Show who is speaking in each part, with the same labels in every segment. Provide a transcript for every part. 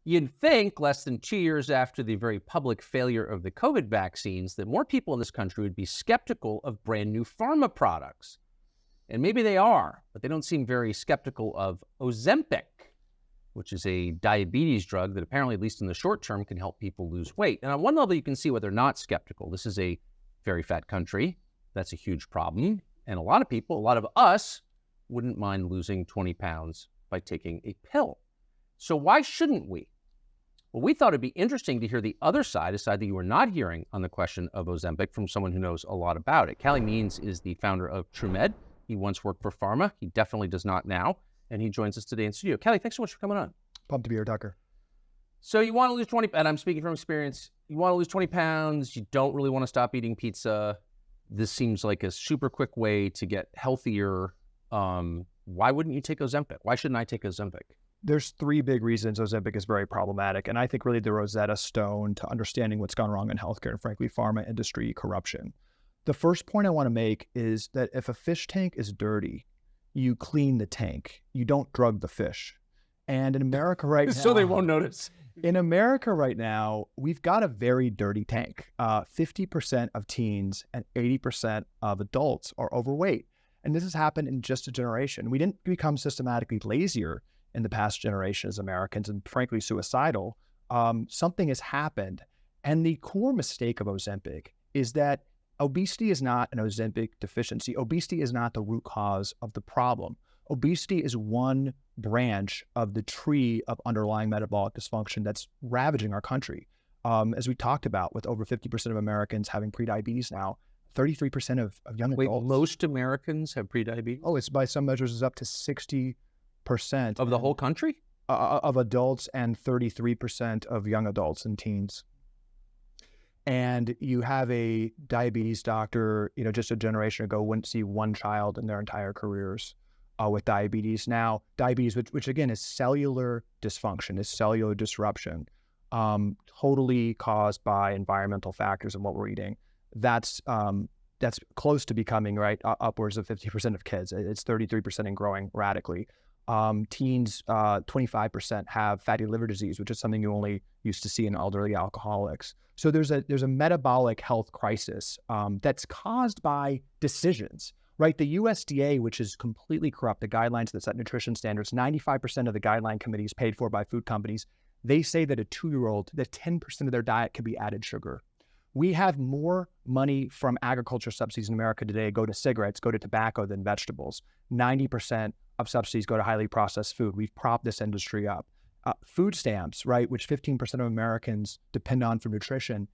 Speaker 1: You'd think less than 2 years after the very public failure of the COVID vaccines that more people in this country would be skeptical of brand new pharma products. And maybe they are, but they don't seem very skeptical of Ozempic, which is a diabetes drug that apparently, at least in the short term, can help people lose weight. And on one level, you can see why they're not skeptical. This is a very fat country. That's a huge problem. And a lot of people, a lot of us, wouldn't mind losing 20 pounds by taking a pill. So why shouldn't we? Well, we thought it'd be interesting to hear the other side, a side that you were not hearing on the question of Ozempic from someone who knows a lot about it. Calley Means is the founder of TrueMed. He once worked for pharma. He definitely does not now. And he joins us today in studio. Calley, thanks so much for coming on.
Speaker 2: Pumped to be here, Tucker.
Speaker 1: So you want to lose 20, and I'm speaking from experience, you want to lose 20 pounds, you don't really want to stop eating pizza. This seems like a super quick way to get healthier. Why wouldn't you take Ozempic? Why shouldn't I take Ozempic?
Speaker 2: There's three big reasons Ozempic is very problematic, and I think really the Rosetta Stone to understanding what's gone wrong in healthcare and frankly pharma industry corruption. The first point I want to make is that if a fish tank is dirty, you clean the tank. You don't drug the fish. And in America right now...
Speaker 1: So they won't notice.
Speaker 2: In America right now, we've got a very dirty tank. 50% of teens and 80% of adults are overweight. And this has happened in just a generation. We didn't become systematically lazier in the past generation as Americans and frankly suicidal. Something has happened. And the core mistake of Ozempic is that obesity is not an Ozempic deficiency. Obesity is not the root cause of the problem. Obesity is one branch of the tree of underlying metabolic dysfunction that's ravaging our country. As we talked about, with over 50% of Americans having prediabetes now, 33% of young adults.
Speaker 1: Most Americans have prediabetes?
Speaker 2: Oh, it's by some measures is up to 60%
Speaker 1: of the whole country?
Speaker 2: Of adults and 33% of young adults and teens. And you have a diabetes doctor, just a generation ago, wouldn't see one child in their entire careers with diabetes. Now, diabetes, which again is cellular dysfunction, is cellular disruption, totally caused by environmental factors and what we're eating. That's close to becoming, right, upwards of 50% of kids. It's 33% and growing radically. Teens, 25% have fatty liver disease, which is something you only used to see in elderly alcoholics. So there's a metabolic health crisis that's caused by decisions, right? The USDA, which is completely corrupt, the guidelines that set nutrition standards, 95% of the guideline committees paid for by food companies, they say that a 2-year-old, that 10% of their diet can be added sugar. We have more money from agriculture subsidies in America today go to cigarettes, go to tobacco than vegetables. 90% of subsidies go to highly processed food. We've propped this industry up. Food stamps, right, which 15% of Americans depend on for nutrition,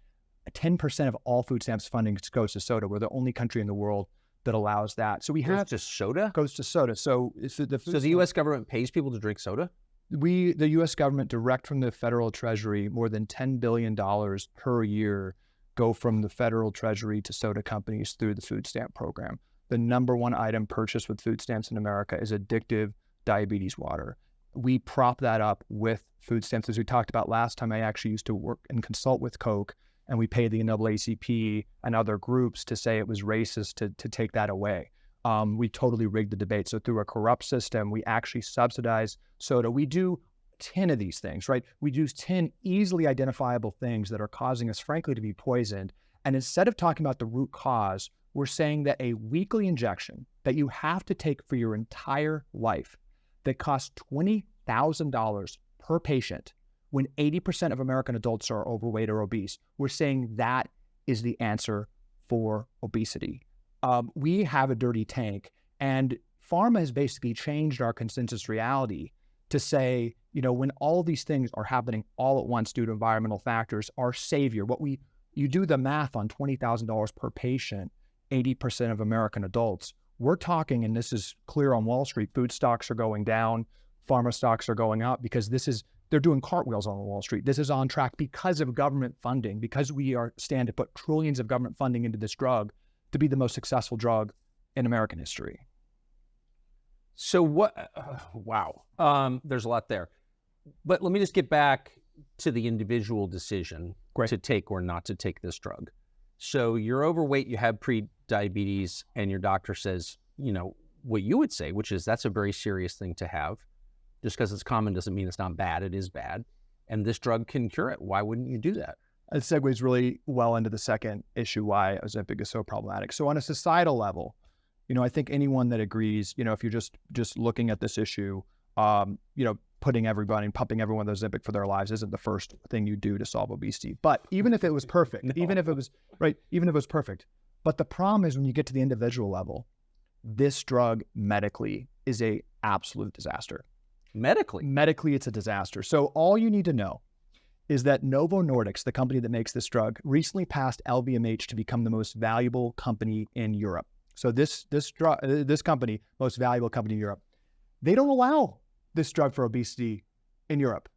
Speaker 2: 10% of all food stamps funding goes to soda. We're the only country in the world that allows that. So we have...
Speaker 1: Goes to soda?
Speaker 2: Goes to soda. So
Speaker 1: the U.S. government pays people to drink soda?
Speaker 2: The U.S. government, direct from the federal treasury, more than $10 billion per year go from the federal treasury to soda companies through the food stamp program. The number one item purchased with food stamps in America is addictive diabetes water. We prop that up with food stamps. As we talked about last time, I actually used to work and consult with Coke, and we paid the NAACP and other groups to say it was racist to take that away. We totally rigged the debate. So through a corrupt system, we actually subsidize soda. We do 10 of these things, right? We do 10 easily identifiable things that are causing us, frankly, to be poisoned. And instead of talking about the root cause, we're saying that a weekly injection that you have to take for your entire life that costs $20,000 per patient when 80% of American adults are overweight or obese, we're saying that is the answer for obesity. We have a dirty tank, and pharma has basically changed our consensus reality to say, when all these things are happening all at once due to environmental factors, our savior, you do the math on $20,000 per patient, 80% of American adults, we're talking, and this is clear on Wall Street, food stocks are going down, pharma stocks are going up because they're doing cartwheels on Wall Street. This is on track because of government funding, because we stand to put trillions of government funding into this drug to be the most successful drug in American history.
Speaker 1: So wow, there's a lot there. But let me just get back to the individual decision to take or not to take this drug. So you're overweight, you have pre-diabetes, and your doctor says, what you would say, which is that's a very serious thing to have. Just because it's common doesn't mean it's not bad. It is bad. and this drug can cure it. Why wouldn't you do that?
Speaker 2: It segues really well into the second issue why Ozempic is so problematic. So on a societal level, I think anyone that agrees, if you're just looking at this issue, putting everybody and pumping everyone with Ozempic for their lives isn't the first thing you do to solve obesity. But even if it was perfect, even if it was perfect, but the problem is when you get to the individual level, this drug medically is a absolute disaster. Medically, it's a disaster. So all you need to know is that Novo Nordisk, the company that makes this drug, recently passed LVMH to become the most valuable company in Europe. So this company, most valuable company in Europe, they don't allow this drug for obesity in Europe.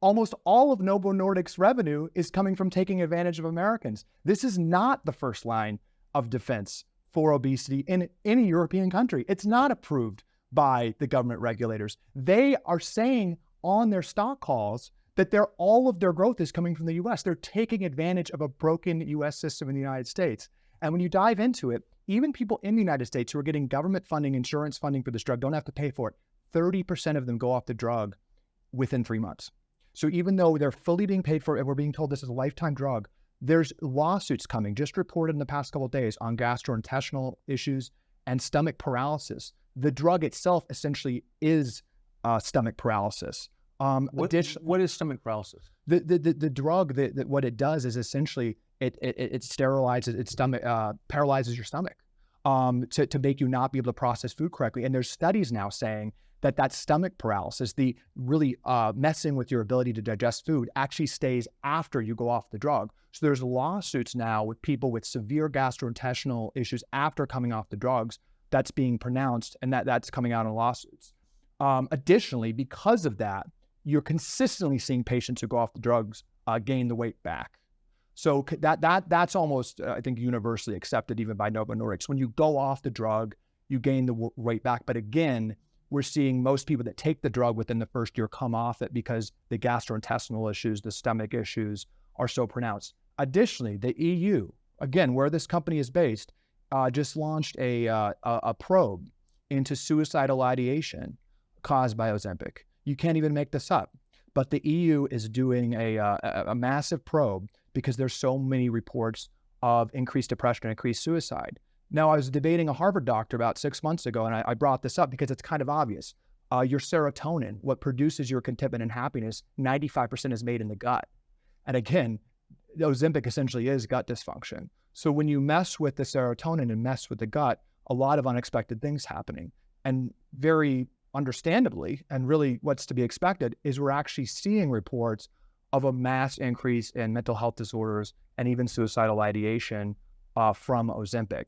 Speaker 2: Almost all of Novo Nordisk's revenue is coming from taking advantage of Americans. This is not the first line of defense for obesity in any European country. It's not approved by the government regulators. They are saying on their stock calls that all of their growth is coming from the U.S. They're taking advantage of a broken U.S. system in the United States. And when you dive into it, even people in the United States who are getting government funding, insurance funding for this drug don't have to pay for it. 30% of them go off the drug within 3 months. So even though they're fully being paid for it and we're being told this is a lifetime drug, there's lawsuits coming, just reported in the past couple of days, on gastrointestinal issues and stomach paralysis. The drug itself essentially is stomach paralysis.
Speaker 1: What is stomach paralysis?
Speaker 2: The drug, what it does is essentially it sterilizes its stomach, paralyzes your stomach to make you not be able to process food correctly. And there's studies now saying that stomach paralysis, the really messing with your ability to digest food, actually stays after you go off the drug. So there's lawsuits now with people with severe gastrointestinal issues after coming off the drugs that's being pronounced, and that's coming out in lawsuits. Additionally, because of that, you're consistently seeing patients who go off the drugs gain the weight back. So that's almost, I think, universally accepted even by Novo Nordisk. When you go off the drug, you gain the weight back. But again, we're seeing most people that take the drug within the first year come off it because the gastrointestinal issues, the stomach issues are so pronounced. Additionally, the EU, again, where this company is based, just launched a probe into suicidal ideation caused by Ozempic. You can't even make this up. But the EU is doing a massive probe because there's so many reports of increased depression and increased suicide. Now, I was debating a Harvard doctor about 6 months ago, and I brought this up because it's kind of obvious. Your serotonin, what produces your contentment and happiness, 95% is made in the gut. And again, Ozempic essentially is gut dysfunction. So when you mess with the serotonin and mess with the gut, a lot of unexpected things happening. And very understandably, and really what's to be expected, is we're actually seeing reports of a mass increase in mental health disorders and even suicidal ideation from Ozempic.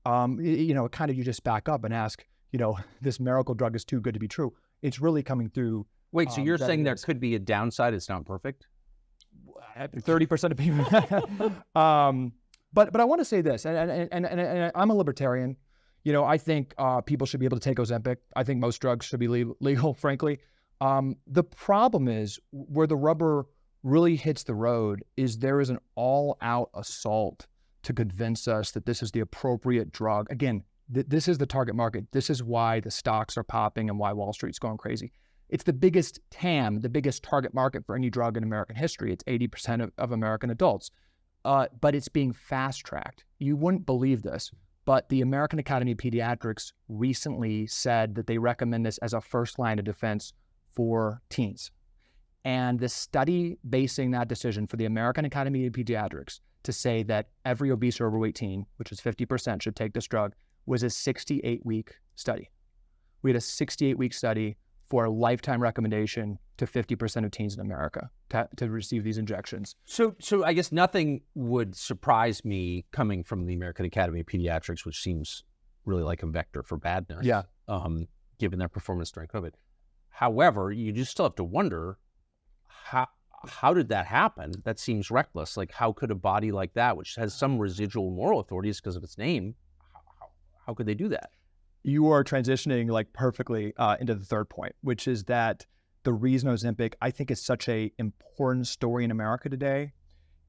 Speaker 2: Kind of you just back up and ask, this miracle drug is too good to be true. It's really coming through.
Speaker 1: Wait, so you're saying there could be a downside? It's not perfect?
Speaker 2: 30% of people. But I want to say this, and I'm a libertarian. I think people should be able to take Ozempic. I think most drugs should be legal, frankly. The problem is where the rubber really hits the road is there is an all-out assault to convince us that this is the appropriate drug. Again, this is the target market. This is why the stocks are popping and why Wall Street's going crazy. It's the biggest TAM, the biggest target market for any drug in American history. It's 80% of American adults. But it's being fast-tracked. You wouldn't believe this, but the American Academy of Pediatrics recently said that they recommend this as a first line of defense for teens. And the study basing that decision for the American Academy of Pediatrics to say that every obese or overweight teen, which is 50%, should take this drug, was a 68-week study. We had a 68-week study for a lifetime recommendation to 50% of teens in America to receive these injections.
Speaker 1: So I guess nothing would surprise me coming from the American Academy of Pediatrics, which seems really like a vector for badness, given their performance during COVID. However, you just still have to wonder, how did that happen? That seems reckless. Like, how could a body like that, which has some residual moral authorities because of its name, how could they do that?
Speaker 2: You are transitioning like perfectly into the third point, which is that the reason Ozempic, I think, is such a important story in America today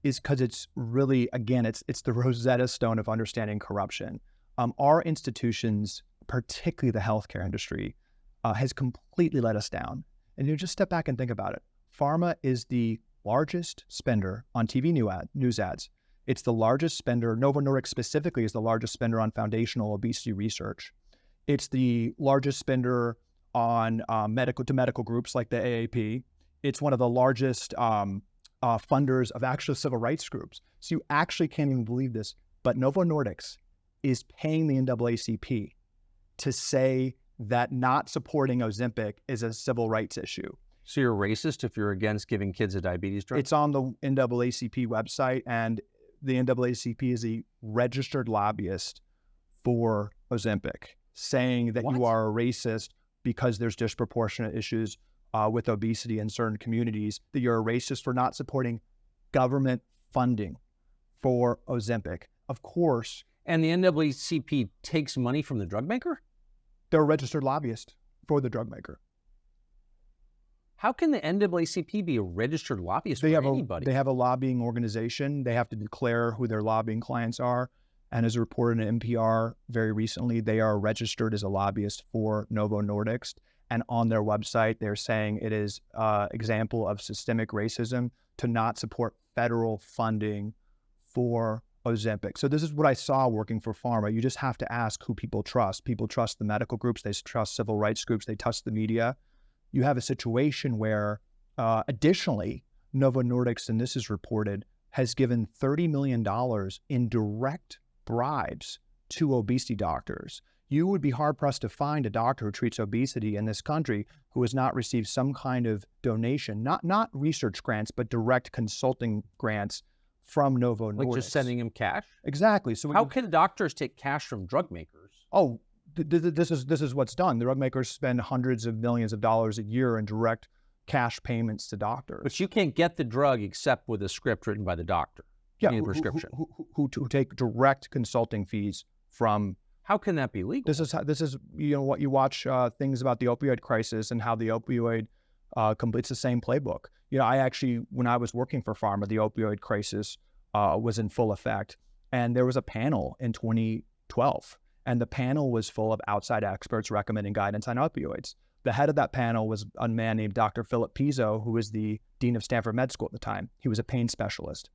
Speaker 2: is because it's really, again, it's the Rosetta Stone of understanding corruption. Our institutions, particularly the healthcare industry, has completely let us down. And you just step back and think about it. Pharma is the largest spender on TV news ads. It's the largest spender. Novo Nordisk specifically is the largest spender on foundational obesity research. It's the largest spender on medical groups like the AAP. It's one of the largest funders of actual civil rights groups. So you actually can't even believe this, but Novo Nordisk is paying the NAACP to say that not supporting Ozempic is a civil rights issue.
Speaker 1: So you're racist if you're against giving kids a diabetes drug?
Speaker 2: It's on the NAACP website, and the NAACP is a registered lobbyist for Ozempic, saying that you are a racist because there's disproportionate issues with obesity in certain communities, that you're a racist for not supporting government funding for Ozempic. Of course.
Speaker 1: And the NAACP takes money from the drug maker?
Speaker 2: They're a registered lobbyist for the drug maker.
Speaker 1: How can the NAACP be a registered lobbyist for anybody?
Speaker 2: They have a lobbying organization. They have to declare who their lobbying clients are. And as reported in NPR very recently, they are registered as a lobbyist for Novo Nordisk. And on their website, they're saying it is an example of systemic racism to not support federal funding for Ozempic. So this is what I saw working for pharma. You just have to ask who people trust. People trust the medical groups. They trust civil rights groups. They trust the media. You have a situation where, additionally, Novo Nordisk, and this is reported, has given $30 million in direct bribes to obesity doctors. You would be hard-pressed to find a doctor who treats obesity in this country who has not received some kind of donation, not research grants, but direct consulting grants from Novo Nordisk.
Speaker 1: Like just sending him cash?
Speaker 2: Exactly. So
Speaker 1: how can doctors take cash from drug makers?
Speaker 2: Oh, this is what's done. The drug makers spend hundreds of millions of dollars a year in direct cash payments to doctors.
Speaker 1: But you can't get the drug except with a script written by the doctor.
Speaker 2: Yeah,
Speaker 1: a prescription.
Speaker 2: Who take direct consulting fees from.
Speaker 1: How can that be legal?
Speaker 2: This is what you watch things about the opioid crisis and how the opioid completes the same playbook. I actually, when I was working for pharma, the opioid crisis was in full effect, and there was a panel in 2012. And the panel was full of outside experts recommending guidance on opioids. The head of that panel was a man named Dr. Philip Pizzo, who was the dean of Stanford Med School at the time. He was a pain specialist.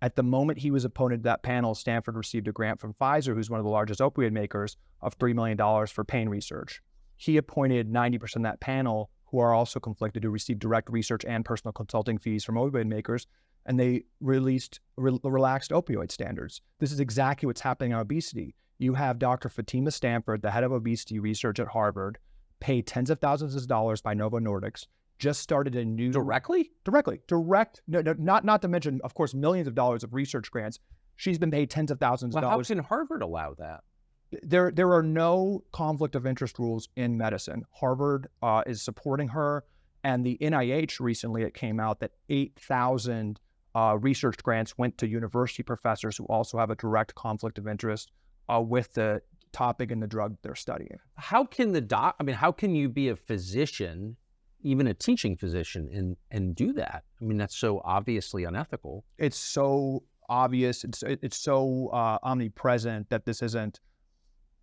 Speaker 2: At the moment he was appointed to that panel, Stanford received a grant from Pfizer, who's one of the largest opioid makers, of $3 million for pain research. He appointed 90% of that panel, who are also conflicted, to receive direct research and personal consulting fees from opioid makers, and they relaxed opioid standards. This is exactly what's happening on obesity. You have Dr. Fatima Stanford, the head of obesity research at Harvard, paid tens of thousands of dollars by Novo Nordisk, just started a new...
Speaker 1: Directly?
Speaker 2: Direct. No, not to mention, of course, millions of dollars of research grants. She's been paid tens of thousands of dollars.
Speaker 1: How can Harvard allow that?
Speaker 2: There are no conflict of interest rules in medicine. Harvard is supporting her, and the NIH recently, it came out that 8,000 research grants went to university professors who also have a direct conflict of interest with the topic and the drug they're studying.
Speaker 1: How can how can you be a physician, even a teaching physician, and do that? I mean, that's so obviously unethical.
Speaker 2: It's so obvious. It's so omnipresent that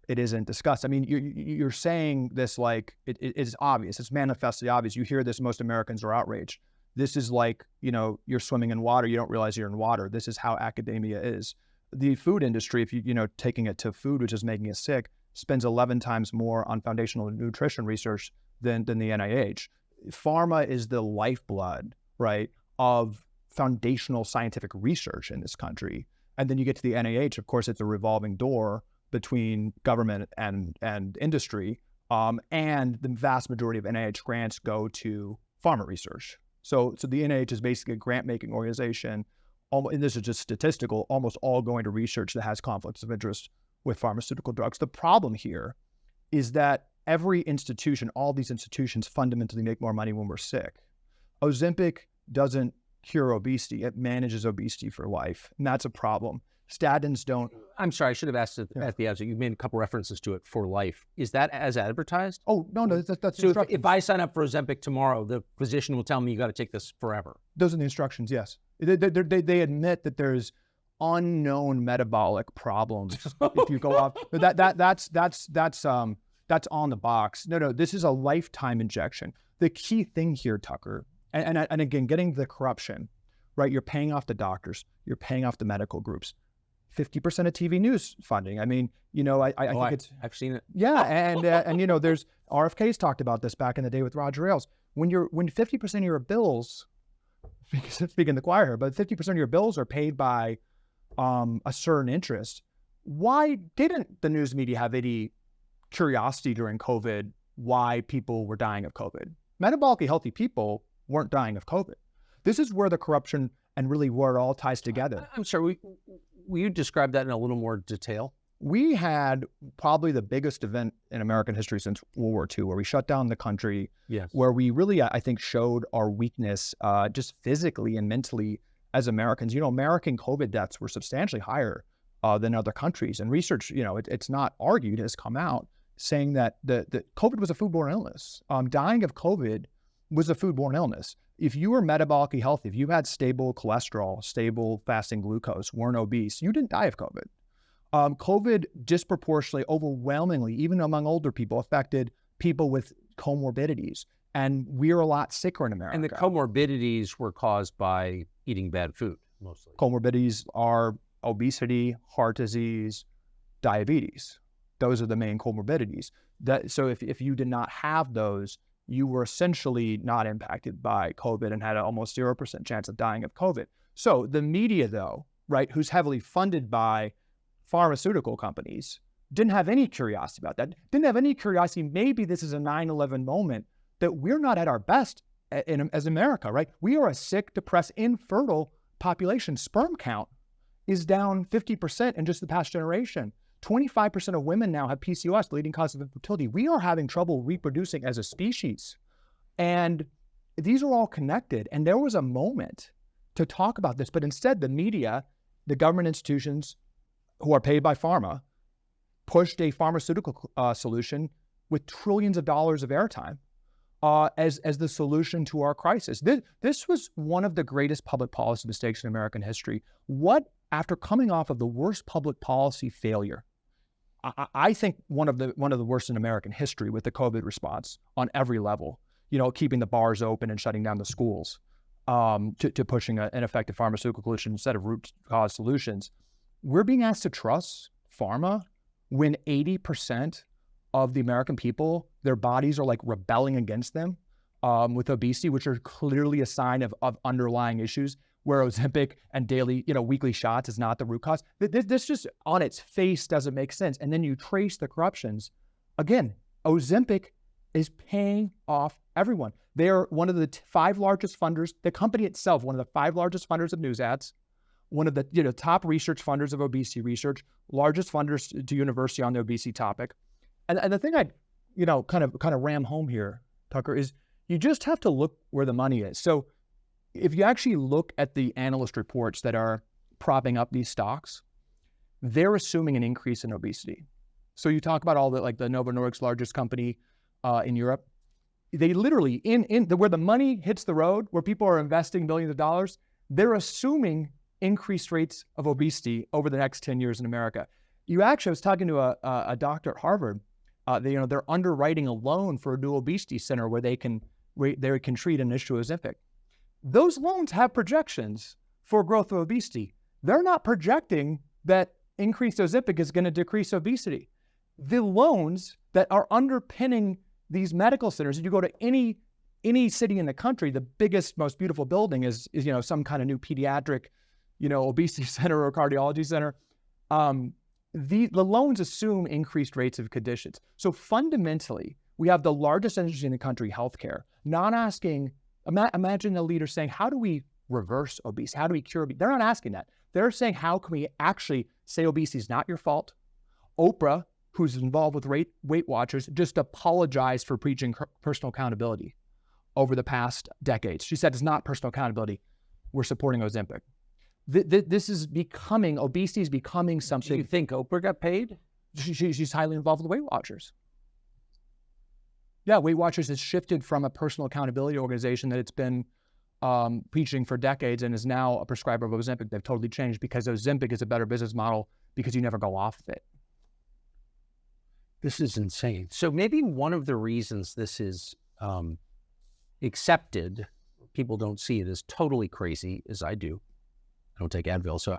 Speaker 2: it isn't discussed. I mean, you're saying this like it is obvious. It's manifestly obvious. You hear this, most Americans are outraged. This is like, you're swimming in water. You don't realize you're in water. This is how academia is. The food industry, if taking it to food, which is making us sick, spends 11 times more on foundational nutrition research than the NIH. Pharma is the lifeblood, right, of foundational scientific research in this country. And then you get to the NIH, of course, it's a revolving door between government and industry. And the vast majority of NIH grants go to pharma research. So the NIH is basically a grant-making organization, and this is just statistical, almost all going to research that has conflicts of interest with pharmaceutical drugs. The problem here is that every institution, all these institutions fundamentally make more money when we're sick. Ozempic doesn't cure obesity. It manages obesity for life, and that's a problem. Statins don't.
Speaker 1: I'm sorry, I should have asked at the outset. You made a couple references to it, for life. Is that as advertised?
Speaker 2: Oh, no, that's
Speaker 1: so if I sign up for Ozempic tomorrow, the physician will tell me you got to take this forever.
Speaker 2: Those are the instructions, yes. They admit that there's unknown metabolic problems if you go off. That's on the box. No, this is a lifetime injection. The key thing here, Tucker, And again, getting the corruption, right? You're paying off the doctors, you're paying off the medical groups. 50% of TV news funding. I mean, I think
Speaker 1: I've seen it.
Speaker 2: Yeah, and there's RFK's talked about this back in the day with Roger Ailes. When 50% of your bills, speaking the choir here, but 50% of your bills are paid by a certain interest, why didn't the news media have any curiosity during COVID why people were dying of COVID? Metabolically healthy people weren't dying of COVID. This is where the corruption and really where it all ties together.
Speaker 1: I'm sorry, will you describe that in a little more detail?
Speaker 2: We had probably the biggest event in American history since World War II, where we shut down the country,
Speaker 1: yes,
Speaker 2: where we really, I think, showed our weakness just physically and mentally as Americans. American COVID deaths were substantially higher than other countries. And research, it's not argued, has come out saying that the COVID was a foodborne illness. Dying of COVID was a foodborne illness. If you were metabolically healthy, if you had stable cholesterol, stable fasting glucose, weren't obese, you didn't die of COVID. COVID disproportionately, overwhelmingly, even among older people, affected people with comorbidities. And we're a lot sicker in America.
Speaker 1: And the comorbidities were caused by eating bad food, mostly.
Speaker 2: Comorbidities are obesity, heart disease, diabetes. Those are the main comorbidities. So if you did not have those, you were essentially not impacted by COVID and had an almost 0% chance of dying of COVID. So the media, though, right, who's heavily funded by pharmaceutical companies, didn't have any curiosity about that. Didn't have any curiosity. Maybe this is a 9/11 moment that we're not at our best as America, right? We are a sick, depressed, infertile population. Sperm count is down 50% in just the past generation. 25% of women now have PCOS, the leading cause of infertility. We are having trouble reproducing as a species. And these are all connected. And there was a moment to talk about this, but instead the media, the government institutions who are paid by pharma, pushed a pharmaceutical solution with trillions of dollars of airtime as the solution to our crisis. This was one of the greatest public policy mistakes in American history. After coming off of the worst public policy failure, I think one of the worst in American history with the COVID response on every level, keeping the bars open and shutting down the schools, to pushing an effective pharmaceutical solution instead of root cause solutions. We're being asked to trust pharma when 80% of the American people, their bodies are like rebelling against them with obesity, which are clearly a sign of underlying issues, where Ozempic and daily, weekly shots is not the root cause. This just on its face doesn't make sense. And then you trace the corruptions. Again, Ozempic is paying off everyone. They're one of the 5 largest funders, the company itself, one of the 5 largest funders of news ads, one of the top research funders of obesity research, largest funders to university on the obesity topic. And the thing I'd, kind of ram home here, Tucker, is you just have to look where the money is. So if you actually look at the analyst reports that are propping up these stocks, they're assuming an increase in obesity. So you talk about all the, like the Novo Nordisk's largest company in Europe, they literally, where the money hits the road, where people are investing millions of dollars, they're assuming increased rates of obesity over the next 10 years in America. I was talking to a doctor at Harvard. They're underwriting a loan for a new obesity center where they can treat an issue of Ozempic. Those loans have projections for growth of obesity. They're not projecting that increased Ozempic is going to decrease obesity. The loans that are underpinning these medical centers, if you go to any city in the country, the biggest, most beautiful building is some kind of new pediatric, obesity center or cardiology center. The loans assume increased rates of conditions. So fundamentally, we have the largest industry in the country, healthcare, not asking. Imagine a leader saying, how do we reverse obesity? How do we cure obesity? They're not asking that. They're saying, how can we actually say obesity is not your fault? Oprah, who's involved with Weight Watchers, just apologized for preaching personal accountability over the past decades. She said, it's not personal accountability. We're supporting Ozempic. Obesity is becoming something.
Speaker 1: Do you think Oprah got paid?
Speaker 2: She's highly involved with Weight Watchers. Yeah, Weight Watchers has shifted from a personal accountability organization that it's been preaching for decades and is now a prescriber of Ozempic. They've totally changed because Ozempic is a better business model because you never go off of it.
Speaker 1: This is insane. So maybe one of the reasons this is accepted people don't see it as totally crazy as I do. I don't take Advil, so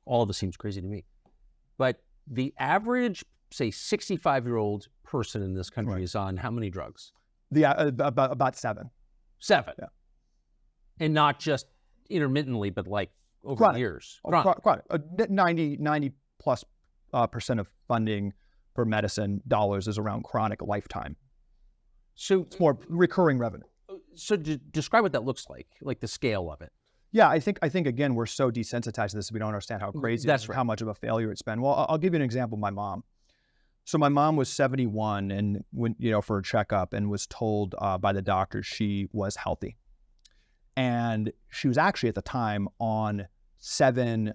Speaker 1: all of this seems crazy to me. But the average, say, 65-year-old person in this country is on how many drugs?
Speaker 2: About 7.
Speaker 1: 7.
Speaker 2: Yeah.
Speaker 1: And not just intermittently, but like over years.
Speaker 2: Chronic. 90 plus percent of funding for medicine dollars is around chronic lifetime. So it's more recurring revenue.
Speaker 1: So describe what that looks like the scale of it.
Speaker 2: Yeah, I think again, we're so desensitized to this, we don't understand how crazy it is, how much of a failure it's been. Well, I'll give you an example of my mom. So my mom was 71 and went, for a checkup and was told by the doctor she was healthy. And she was actually at the time on 7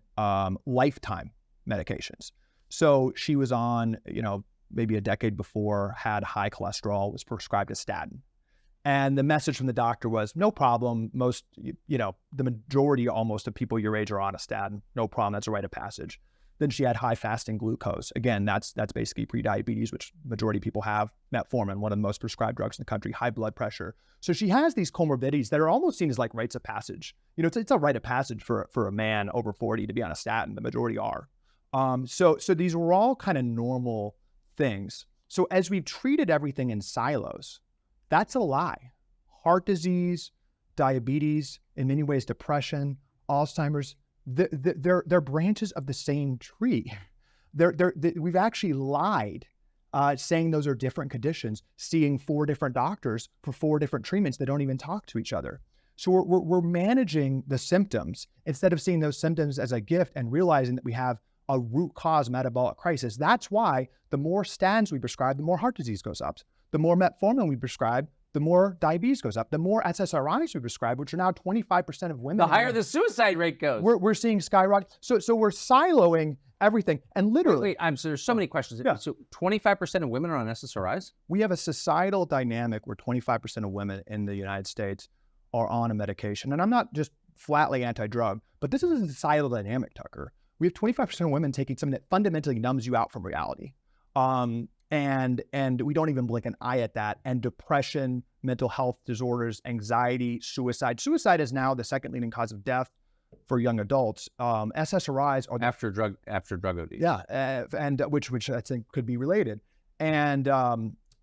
Speaker 2: lifetime medications. So she was on, maybe a decade before, had high cholesterol, was prescribed a statin. And the message from the doctor was, no problem. Most, the majority almost of people your age are on a statin. No problem. That's a rite of passage. Then she had high fasting glucose. Again, that's basically prediabetes, which majority of people have. Metformin, one of the most prescribed drugs in the country, high blood pressure. So she has these comorbidities that are almost seen as like rites of passage. It's a rite of passage for a man over 40 to be on a statin. The majority are. So these were all kind of normal things. So as we've treated everything in silos, that's a lie. Heart disease, diabetes, in many ways depression, Alzheimer's, they're branches of the same tree. We've actually lied, saying those are different conditions, seeing 4 different doctors for 4 different treatments that don't even talk to each other. So we're managing the symptoms instead of seeing those symptoms as a gift and realizing that we have a root cause metabolic crisis. That's why the more statins we prescribe, the more heart disease goes up. The more metformin we prescribe, the more diabetes goes up. The more SSRIs we prescribe, which are now 25% of women.
Speaker 1: The higher the suicide rate goes.
Speaker 2: We're seeing skyrocket. So we're siloing everything. And literally...
Speaker 1: So there's so many questions. Yeah. So 25% of women are on SSRIs?
Speaker 2: We have a societal dynamic where 25% of women in the United States are on a medication. And I'm not just flatly anti-drug, but this is a societal dynamic, Tucker. We have 25% of women taking something that fundamentally numbs you out from reality. And we don't even blink an eye at that. And depression, mental health disorders, anxiety, suicide. Suicide is now the second leading cause of death for young adults. SSRIs are
Speaker 1: after drug OD.
Speaker 2: Yeah, and which I think could be related. And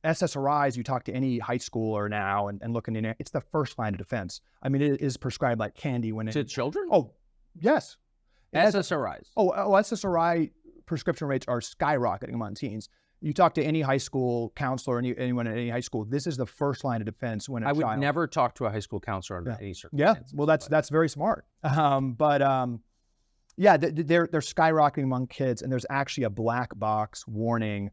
Speaker 2: SSRIs, you talk to any high schooler now and looking in it, it's the first line of defense. I mean, it is prescribed like candy when
Speaker 1: to children.
Speaker 2: Oh, yes.
Speaker 1: SSRIs.
Speaker 2: SSRI prescription rates are skyrocketing among teens. You talk to any high school counselor, anyone at any high school, this is the first line of defense when
Speaker 1: I would never talk to a high school counselor under any circumstances.
Speaker 2: Yeah, well, that's very smart. They're skyrocketing among kids, and there's actually a black box warning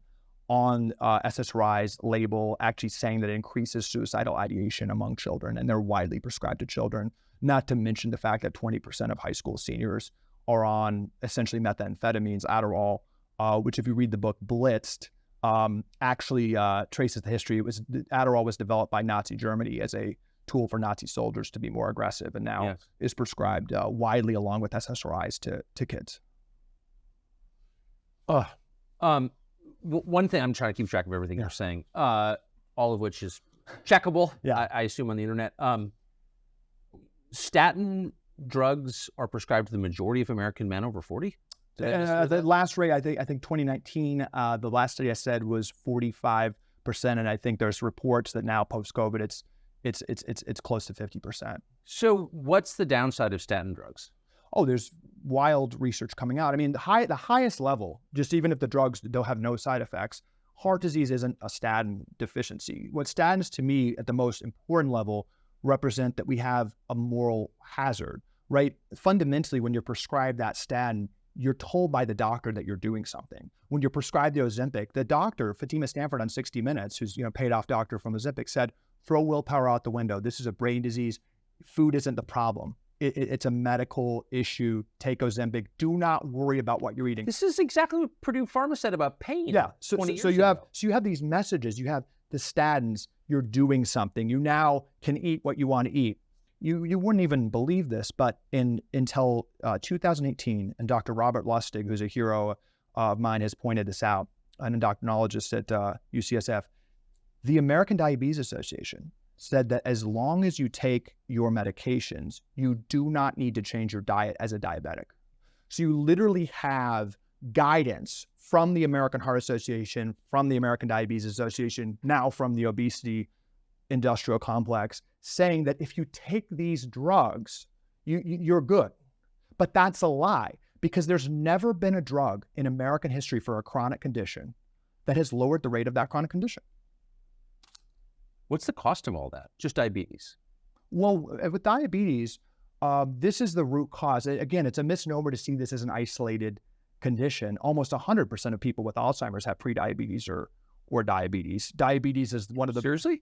Speaker 2: on SSRI's label actually saying that it increases suicidal ideation among children, and they're widely prescribed to children, not to mention the fact that 20% of high school seniors are on essentially methamphetamines, Adderall, which if you read the book Blitzed, actually traces the history. Adderall was developed by Nazi Germany as a tool for Nazi soldiers to be more aggressive, and now is prescribed widely along with SSRIs to kids.
Speaker 1: One thing, I'm trying to keep track of everything you're saying, all of which is checkable, I assume, on the internet. Statin drugs are prescribed to the majority of American men over 40?
Speaker 2: The last rate, I think 2019, the last study I said was 45%, and I think there's reports that now post-COVID it's close to 50%.
Speaker 1: So what's the downside of statin drugs?
Speaker 2: Oh, there's wild research coming out. I mean, the highest level, just even if the drugs don't have no side effects, heart disease isn't a statin deficiency. What statins, to me, at the most important level, represent that we have a moral hazard, right? Fundamentally, when you're prescribed that statin, you're told by the doctor that you're doing something. When you're prescribed the Ozempic, the doctor, Fatima Stanford on 60 Minutes, who's paid off doctor from Ozempic, said, throw willpower out the window. This is a brain disease. Food isn't the problem. It's a medical issue. Take Ozempic. Do not worry about what you're eating.
Speaker 1: This is exactly what Purdue Pharma said about pain.
Speaker 2: Yeah. So you have these messages. You have the statins. You're doing something. You now can eat what you want to eat. You wouldn't even believe this, but until 2018, and Dr. Robert Lustig, who's a hero of mine, has pointed this out, an endocrinologist at UCSF, the American Diabetes Association said that as long as you take your medications, you do not need to change your diet as a diabetic. So you literally have guidance from the American Heart Association, from the American Diabetes Association, now from the obesity industrial complex, saying that if you take these drugs, you're good. But that's a lie, because there's never been a drug in American history for a chronic condition that has lowered the rate of that chronic condition.
Speaker 1: What's the cost of all that? Just diabetes?
Speaker 2: Well, with diabetes, this is the root cause. Again, it's a misnomer to see this as an isolated condition. Almost 100% of people with Alzheimer's have prediabetes or diabetes. Diabetes is one of the...
Speaker 1: Seriously?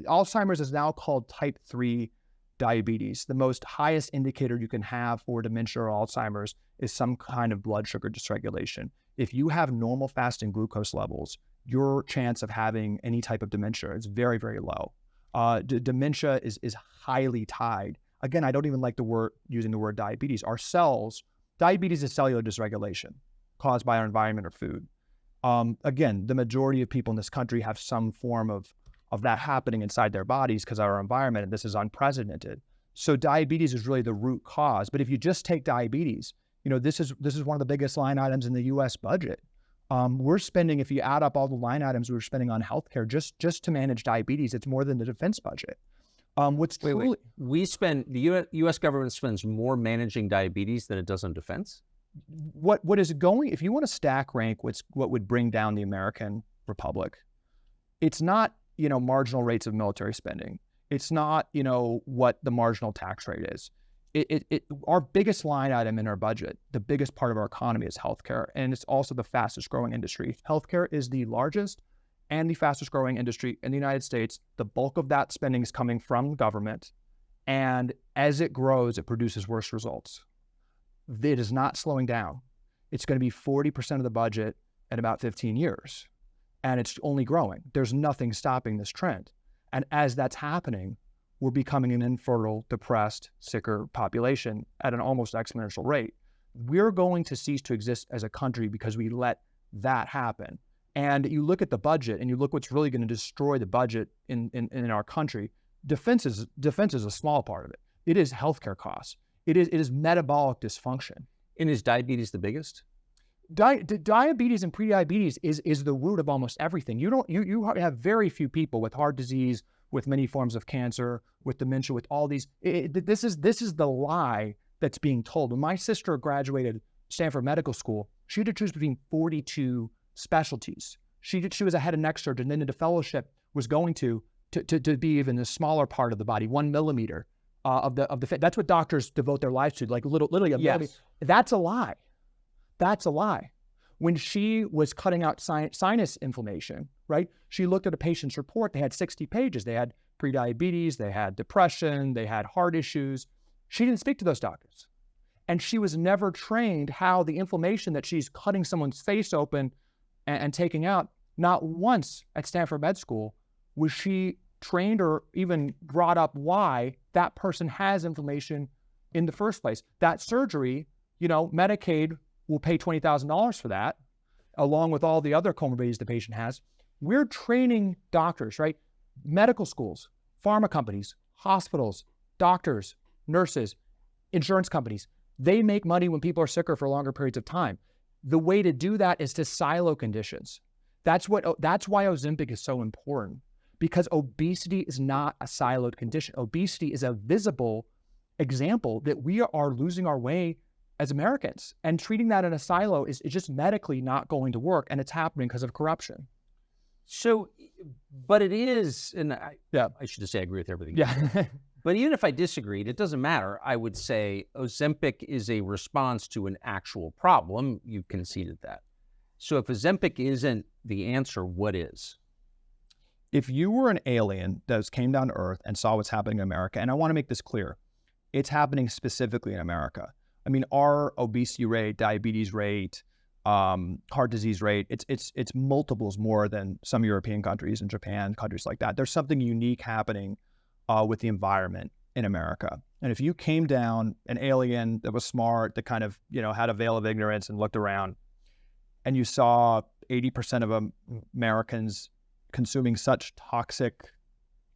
Speaker 2: Alzheimer's is now called type 3 diabetes. The most highest indicator you can have for dementia or Alzheimer's is some kind of blood sugar dysregulation. If you have normal fasting glucose levels, your chance of having any type of dementia is very, very low. Dementia is highly tied. Again, I don't even like using the word diabetes. Diabetes is cellular dysregulation caused by our environment or food. Again, the majority of people in this country have some form of that happening inside their bodies because of our environment, and this is unprecedented. So diabetes is really the root cause. But if you just take diabetes, this is one of the biggest line items in the U.S. budget. We're spending, if you add up all the line items we're spending on healthcare just to manage diabetes, it's more than the defense budget.
Speaker 1: We spend, the U.S. government spends more managing diabetes than it does on defense?
Speaker 2: What is going, if you want to stack rank what would bring down the American Republic, it's not, marginal rates of military spending. It's not, what the marginal tax rate is. Our biggest line item in our budget, the biggest part of our economy is healthcare, and it's also the fastest growing industry. Healthcare is the largest and the fastest growing industry in the United States. The bulk of that spending is coming from government, and as it grows, it produces worse results. It is not slowing down. It's going to be 40% of the budget in about 15 years, and it's only growing. There's nothing stopping this trend. And as that's happening, we're becoming an infertile, depressed, sicker population at an almost exponential rate. We're going to cease to exist as a country because we let that happen. And you look at the budget and you look what's really going to destroy the budget in our country. Defense is a small part of it. It is healthcare costs. It is metabolic dysfunction.
Speaker 1: And is diabetes the biggest?
Speaker 2: Diabetes and prediabetes is the root of almost everything. You have very few people with heart disease, with many forms of cancer, with dementia, with all these. This is the lie that's being told. When my sister graduated Stanford Medical School, she had to choose between 42 specialties. She was a head and neck surgeon, and then the fellowship was going to be even a smaller part of the body, 1 millimeter of the. That's what doctors devote their lives to, like literally a millimeter. That's a lie. That's a lie. When she was cutting out sinus inflammation, right? She looked at a patient's report. They had 60 pages. They had prediabetes, they had depression, they had heart issues. She didn't speak to those doctors. And she was never trained how the inflammation that she's cutting someone's face open and taking out, not once at Stanford Med School was she trained or even brought up why that person has inflammation in the first place. That surgery, Medicaid will pay $20,000 for that, along with all the other comorbidities the patient has. We're training doctors, right? Medical schools, pharma companies, hospitals, doctors, nurses, insurance companies. They make money when people are sicker for longer periods of time. The way to do that is to silo conditions. That's why Ozempic is so important, because obesity is not a siloed condition. Obesity is a visible example that we are losing our way as Americans, and treating that in a silo is just medically not going to work, and it's happening because of corruption.
Speaker 1: So, but it is, and I should just say I agree with everything.
Speaker 2: Yeah.
Speaker 1: But even if I disagreed, it doesn't matter. I would say Ozempic is a response to an actual problem. You've conceded that. So if Ozempic isn't the answer, what is?
Speaker 2: If you were an alien that came down to Earth and saw what's happening in America, and I want to make this clear, it's happening specifically in America. I mean, our obesity rate, diabetes rate, heart disease rate, it's multiples more than some European countries and Japan, countries like that. There's something unique happening with the environment in America. And if you came down, an alien that was smart, that kind of, had a veil of ignorance and looked around, and you saw 80% of Americans consuming such toxic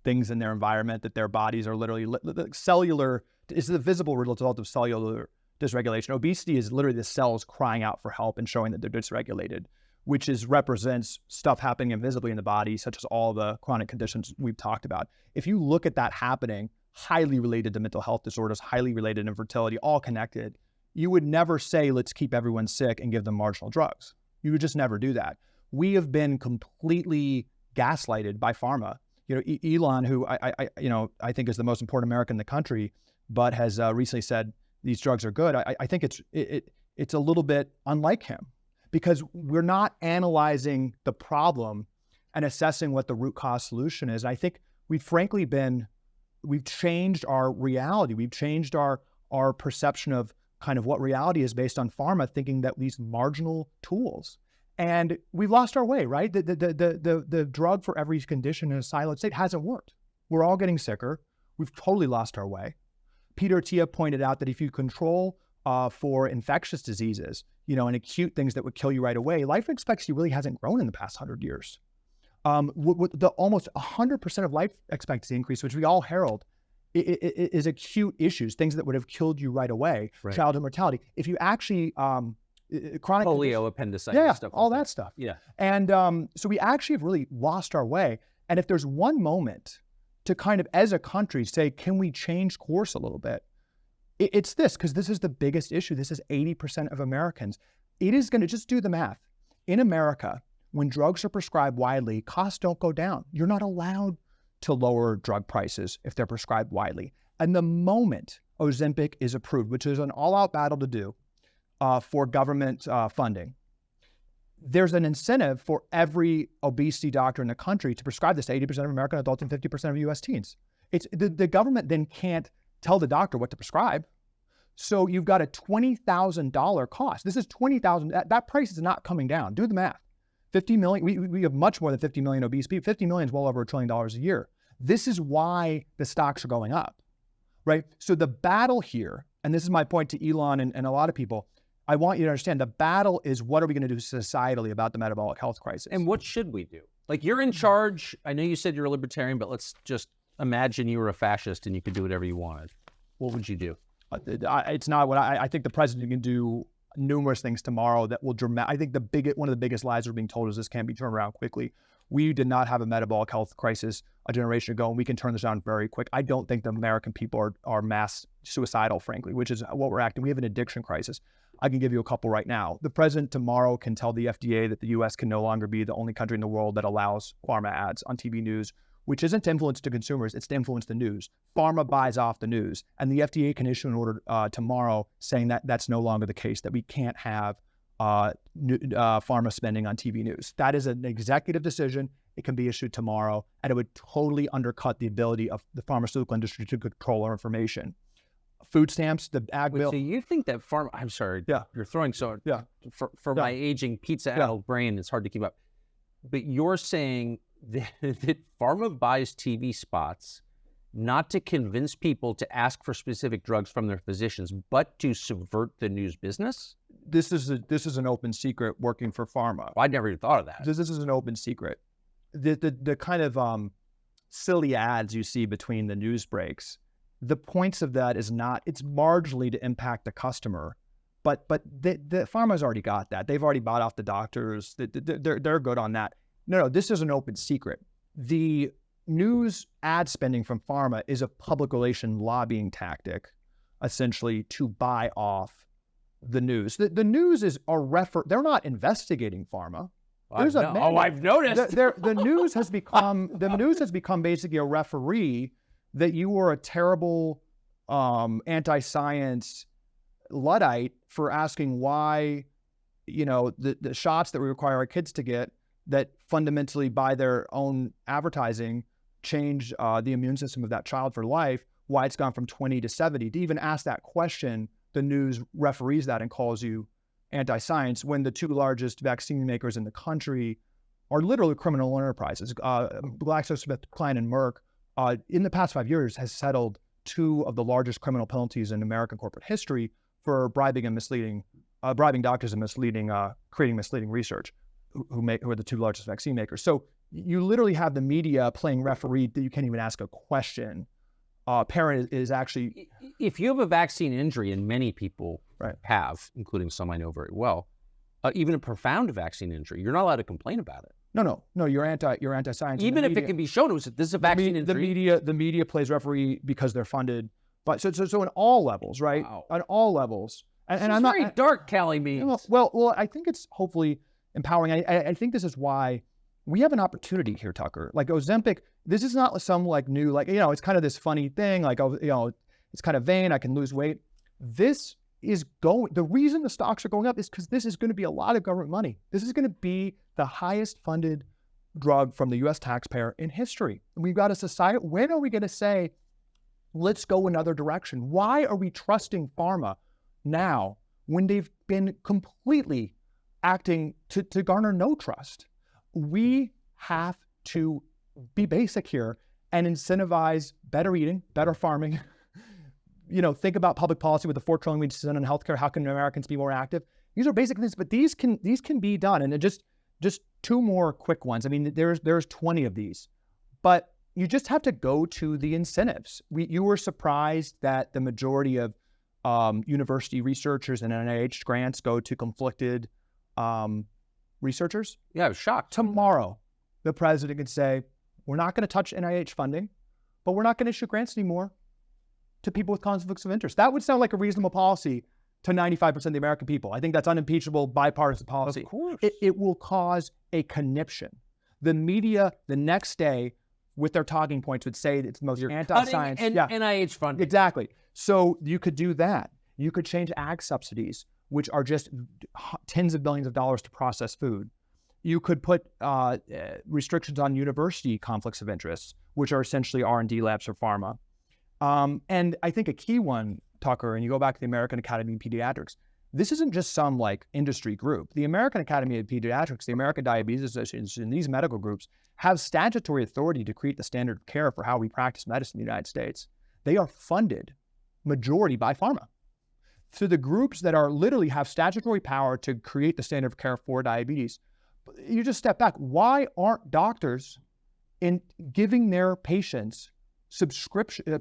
Speaker 2: things in their environment, that their bodies are literally cellular, is the visible result of cellular dysregulation. Obesity is literally the cells crying out for help and showing that they're dysregulated, which represents stuff happening invisibly in the body, such as all the chronic conditions we've talked about. If you look at that happening, highly related to mental health disorders, highly related to infertility, all connected, you would never say, let's keep everyone sick and give them marginal drugs. You would just never do that. We have been completely gaslighted by pharma. Elon, who I think is the most important American in the country, but has recently said these drugs are good. I think it's a little bit unlike him, because we're not analyzing the problem and assessing what the root cause solution is. And I think we've changed our reality. We've changed our perception of kind of what reality is based on pharma, thinking that these marginal tools. And we've lost our way, right? The drug for every condition in a siloed state hasn't worked. We're all getting sicker. We've totally lost our way. Peter Attia pointed out that if you control for infectious diseases, and acute things that would kill you right away, life expectancy really hasn't grown in the past 100 years. With the almost 100% of life expectancy increase, which we all herald, is acute issues, things that would have killed you right away, right. Childhood mortality. If you actually, chronic
Speaker 1: polio, appendicitis, stuff
Speaker 2: all
Speaker 1: like
Speaker 2: that stuff.
Speaker 1: Yeah.
Speaker 2: And so we actually have really lost our way. And if there's one moment to kind of, as a country, say, can we change course a little bit? It's this, because this is the biggest issue. This is 80% of Americans. It is going to, just do the math. In America, when drugs are prescribed widely, costs don't go down. You're not allowed to lower drug prices if they're prescribed widely. And the moment Ozempic is approved, which is an all-out battle to do for government funding, there's an incentive for every obesity doctor in the country to prescribe this to 80% of American adults and 50% of US teens. It's the government then can't tell the doctor what to prescribe. So you've got a $20,000 cost. This is $20,000. That price is not coming down. Do the math. 50 million, we have much more than 50 million obese people. 50 million is well over $1 trillion a year. This is why the stocks are going up, right? So the battle here, and this is my point to Elon and a lot of people, I want you to understand the battle is, what are we going to do societally about the metabolic health crisis?
Speaker 1: And what should we do? Like, you're in charge. I know you said you're a libertarian, but let's just imagine you were a fascist and you could do whatever you wanted. What would you do?
Speaker 2: It's not what I think the president can do numerous things tomorrow that will I think one of the biggest lies we're being told is this can't be turned around quickly. We did not have a metabolic health crisis a generation ago, and we can turn this around very quick. I don't think the American people are mass suicidal, frankly, which is what we're acting. We have an addiction crisis. I can give you a couple right now. The president tomorrow can tell the FDA that the U.S. can no longer be the only country in the world that allows pharma ads on TV news, which isn't to influence to consumers, it's to influence the news. Pharma buys off the news. And the FDA can issue an order tomorrow saying that that's no longer the case, that we can't have pharma spending on TV news. That is an executive decision. It can be issued tomorrow, and it would totally undercut the ability of the pharmaceutical industry to control our information. Food stamps, the ag bill.
Speaker 1: So you think that pharma, I'm sorry, you're throwing so, for my aging pizza-addled brain, it's hard to keep up. But you're saying that pharma buys TV spots not to convince people to ask for specific drugs from their physicians, but to subvert the news business?
Speaker 2: This is an open secret working for pharma.
Speaker 1: Well, I never even thought of that.
Speaker 2: This is an open secret. The kind of silly ads you see between the news breaks, the points of that is not, it's marginally to impact the customer, but the pharma's already got that. They've already bought off the doctors. They're good on that. No, this is an open secret. The news ad spending from pharma is a public relation lobbying tactic, essentially, to buy off the news. The news is they're not investigating pharma.
Speaker 1: I've noticed.
Speaker 2: The news has become basically a referee that you were a terrible anti-science Luddite for asking why, the shots that we require our kids to get that fundamentally by their own advertising change the immune system of that child for life, why it's gone from 20 to 70. To even ask that question, the news referees that and calls you anti-science, when the two largest vaccine makers in the country are literally criminal enterprises. GlaxoSmithKline and Merck, in the past 5 years, has settled two of the largest criminal penalties in American corporate history for bribing doctors and creating misleading research, who are the two largest vaccine makers. So you literally have the media playing referee that you can't even ask a question. Parent is actually...
Speaker 1: If you have a vaccine injury, and many people
Speaker 2: right.
Speaker 1: have, including some I know very well, even a profound vaccine injury, you're not allowed to complain about it.
Speaker 2: No, you're anti-science.
Speaker 1: Even if it can be shown, this is a vaccine injury.
Speaker 2: The media plays referee because they're funded. But so in all levels, right? Wow. On all levels. And I'm
Speaker 1: very dark, Calley Means.
Speaker 2: Well, I think it's hopefully empowering. I think this is why we have an opportunity here, Tucker. Like Ozempic, this is not some like new, like, it's kind of this funny thing, like, it's kind of vain, I can lose weight. This is the reason the stocks are going up is because this is going to be a lot of government money. This is going to be the highest funded drug from the US taxpayer in history. We've got a society, when are we going to say, let's go another direction? Why are we trusting pharma now when they've been completely acting to garner no trust? We have to be basic here and incentivize better eating, better farming. Think about public policy with the $4 trillion we spend on healthcare. How can Americans be more active? These are basic things, but these can be done. And just two more quick ones. I mean, there's 20 of these, but you just have to go to the incentives. You were surprised that the majority of university researchers and NIH grants go to conflicted researchers?
Speaker 1: Yeah, I was shocked.
Speaker 2: Tomorrow, the president could say, we're not going to touch NIH funding, but we're not going to issue grants anymore to people with conflicts of interest. That would sound like a reasonable policy to 95% of the American people. I think that's unimpeachable, bipartisan policy.
Speaker 1: Of course.
Speaker 2: It will cause a conniption. The media the next day, with their talking points, would say it's the most anti-science.
Speaker 1: And NIH funding.
Speaker 2: Exactly. So you could do that. You could change ag subsidies, which are just tens of billions of dollars to process food. You could put restrictions on university conflicts of interest, which are essentially R&D labs for pharma. And I think a key one, Tucker, and you go back to the American Academy of Pediatrics, this isn't just some like industry group. The American Academy of Pediatrics, the American Diabetes Association, and these medical groups have statutory authority to create the standard of care for how we practice medicine in the United States. They are funded majority by pharma. So the groups that are literally have statutory power to create the standard of care for diabetes, you just step back. Why aren't doctors in giving their patients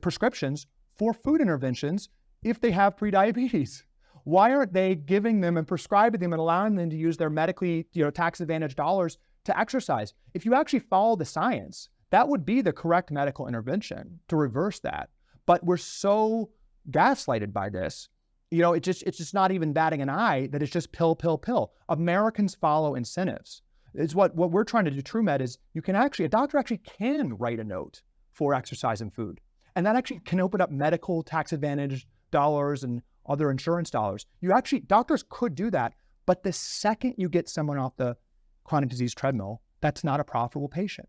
Speaker 2: prescriptions for food interventions if they have prediabetes? Why aren't they giving them and prescribing them and allowing them to use their medically, tax advantage dollars to exercise? If you actually follow the science, that would be the correct medical intervention to reverse that. But we're so gaslighted by this. It's just not even batting an eye that it's just pill, pill, pill. Americans follow incentives. It's what we're trying to do. TrueMed is a doctor actually can write a note for exercise and food. And that actually can open up medical tax advantage dollars and other insurance dollars. Doctors could do that. But the second you get someone off the chronic disease treadmill, that's not a profitable patient.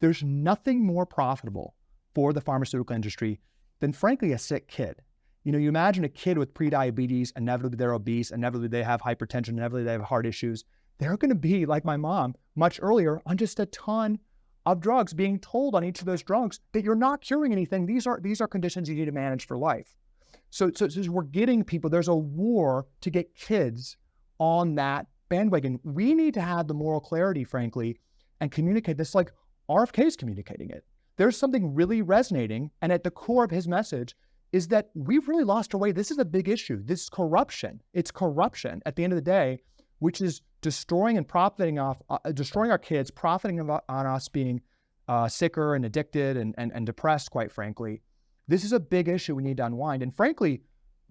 Speaker 2: There's nothing more profitable for the pharmaceutical industry than, frankly, a sick kid. You imagine a kid with prediabetes, inevitably they're obese, inevitably they have hypertension, inevitably they have heart issues. They're going to be, like my mom, much earlier on just a ton of drugs, being told on each of those drugs that you're not curing anything. These are conditions you need to manage for life. So we're getting people, there's a war to get kids on that bandwagon. We need to have the moral clarity, frankly, and communicate this like RFK is communicating it. There's something really resonating, and at the core of his message is that we've really lost our way. This is a big issue. This is corruption. It's corruption at the end of the day, which is destroying and profiting off, destroying our kids, profiting on us being sicker and addicted and depressed, quite frankly. This is a big issue we need to unwind. And frankly,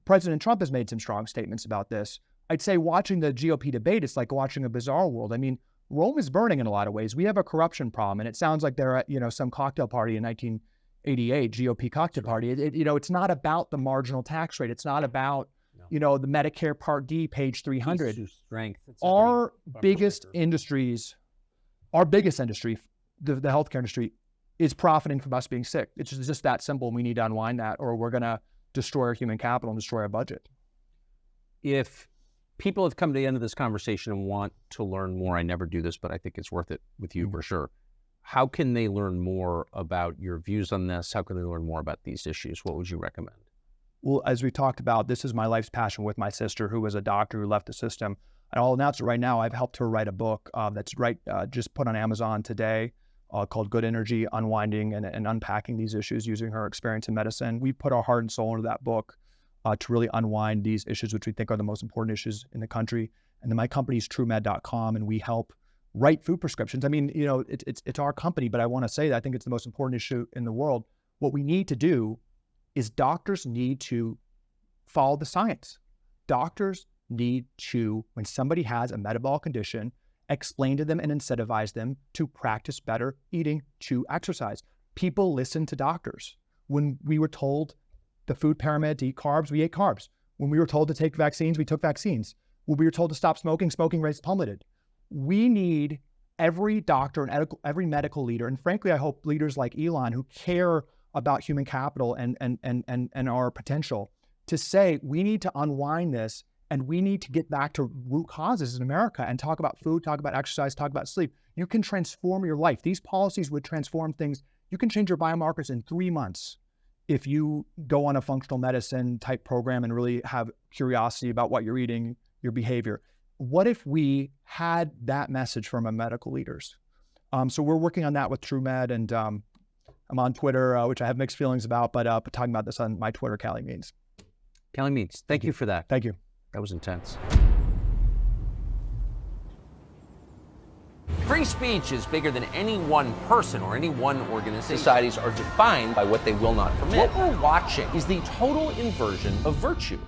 Speaker 2: President Trump has made some strong statements about this. I'd say watching the GOP debate, it's like watching a bizarre world. I mean, Rome is burning in a lot of ways. We have a corruption problem, and it sounds like they're at some cocktail party in 1988, GOP cocktail party. It's not about the marginal tax rate. It's not about the Medicare Part D, page 300. Our biggest industry, the healthcare industry, is profiting from us being sick. It's just that simple. We need to unwind that, or we're going to destroy our human capital and destroy our budget.
Speaker 1: If people have come to the end of this conversation and want to learn more, I never do this, but I think it's worth it with you for sure. How can they learn more about your views on this? How can they learn more about these issues? What would you recommend?
Speaker 2: Well, as we talked about, this is my life's passion with my sister, who was a doctor who left the system. And I'll announce it right now. I've helped her write a book that's just put on Amazon today. called Good Energy, Unwinding and Unpacking These Issues using her experience in medicine. We put our heart and soul into that book to really unwind these issues, which we think are the most important issues in the country. And then my company is TrueMed.com, and we help write food prescriptions. I mean, you know, it's our company, but I want to say that I think it's the most important issue in the world. What we need to do is doctors need to follow the science. Doctors need to, when somebody has a metabolic condition, explain to them and incentivize them to practice better eating, to exercise. People listen to doctors. When we were told the food pyramid to eat carbs, we ate carbs. When we were told to take vaccines, we took vaccines. When we were told to stop smoking, smoking rates plummeted. We need every doctor and every medical leader, and frankly, I hope leaders like Elon who care about human capital and our potential, to say we need to unwind this and we need to get back to root causes in America and talk about food, talk about exercise, talk about sleep. You can transform your life. These policies would transform things. You can change your biomarkers in 3 months if you go on a functional medicine type program and really have curiosity about what you're eating, your behavior. What if we had that message from our medical leaders? So we're working on that with TrueMed, and I'm on Twitter, which I have mixed feelings about, but talking about this on my Twitter, Calley Means.
Speaker 1: Calley Means, thank you for that.
Speaker 2: Thank you.
Speaker 1: That was intense. Free speech is bigger than any one person or any one organization. Societies are defined by what they will not permit. What we're watching is the total inversion of virtue.